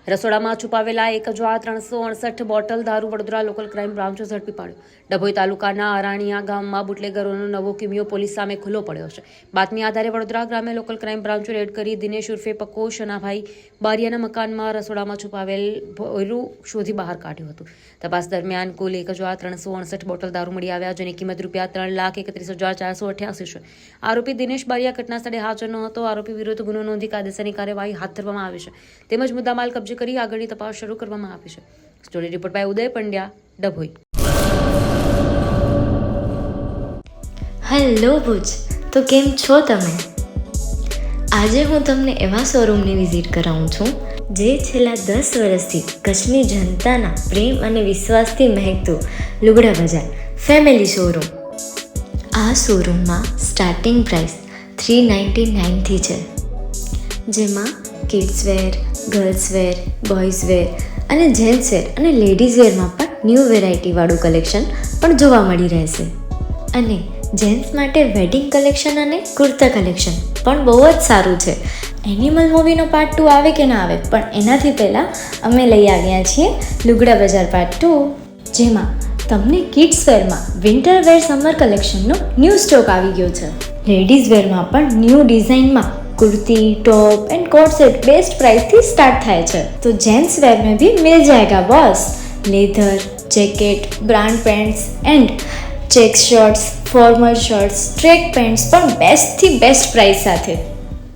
રસોડામાં છુપાવેલા 1368 બોટલ દારૂ Vadodara local crime બ્રાન્ચે ઝડપી પાડ્યો. ડભોઈ તાલુકાના અરાણીયા ગામમાં બુટલેગરોનો નવો કિમિયો પોલીસ સામે ખુલ્લો પડ્યો છે. બાતમી આધારે વડોદરા ગ્રામ્ય લોકલ ક્રાઇમ બ્રાન્ચે રેડ કરી દિનેશ ઉર્ફે પક્કો શનાભાઈ બારિયાના મકાનમાં રસોડામાં છુપાવેલ ભોયરું શોધી બહાર કાઢ્યું હતું. તપાસ દરમિયાન કુલ 1368 બોટલ દારૂ મળી આવ્યા, જેની કિંમત ₹3,31,488 છે. આરોપી દિનેશ બારિયા ઘટના સ્થળે હાજર ન હતો. આરોપી વિરુદ્ધ ગુનો નોંધી કાયદેસરની કાર્યવાહી હાથ ધરવામાં આવી છે, તેમજ મુદ્દામાલ કબજે કરી આગળની તપાસ શરૂ કરવામાં આવી છે. Story report by Uday Pandya, Dabhoi. Hello Bhuj, તો કેમ છો તમે? આજે હું તમને એવા શોરૂમની વિઝિટ કરાવું છું જે છેલ્લા 10 વર્ષથી કચ્છની જનતાના પ્રેમ અને વિશ્વાસથી મહેકતું લુગડા બજાર ફેમિલી શોરૂમ. આ શોરૂમમાં સ્ટાર્ટિંગ પ્રાઇસ $399થી છે, જેમાં kids wear, girls wear, boys wear અને જેન્ટ્સ વેર અને લેડીઝ વેરમાં પણ ન્યૂ વેરાયટીવાળું કલેક્શન પણ જોવા મળી રહેશે. અને જેન્ટ્સ માટે વેડિંગ કલેક્શન અને કુર્તા કલેક્શન પણ બહુ જ સારું છે. એનિમલ મૂવીનો પાર્ટ 2 આવે કે ના આવે, પણ એનાથી પહેલાં અમે લઈ આવ્યા છીએ લુગડા બજાર પાર્ટ 2, જેમાં તમને કિડ્સ વેરમાં વિન્ટર વેર સમર કલેક્શનનો ન્યૂ સ્ટોક આવી ગયો છે. લેડીઝ વેરમાં પણ ન્યૂ ડિઝાઇનમાં kurti, top and coat set best price थी स्टार्ट थाय छे. तो जेंट्स वेर में भी मिल जाएगा boss. Leather, jacket, brand pants and check shirts, formal shirts, track pants पर बेस्ट थी बेस्ट प्राइस साथे.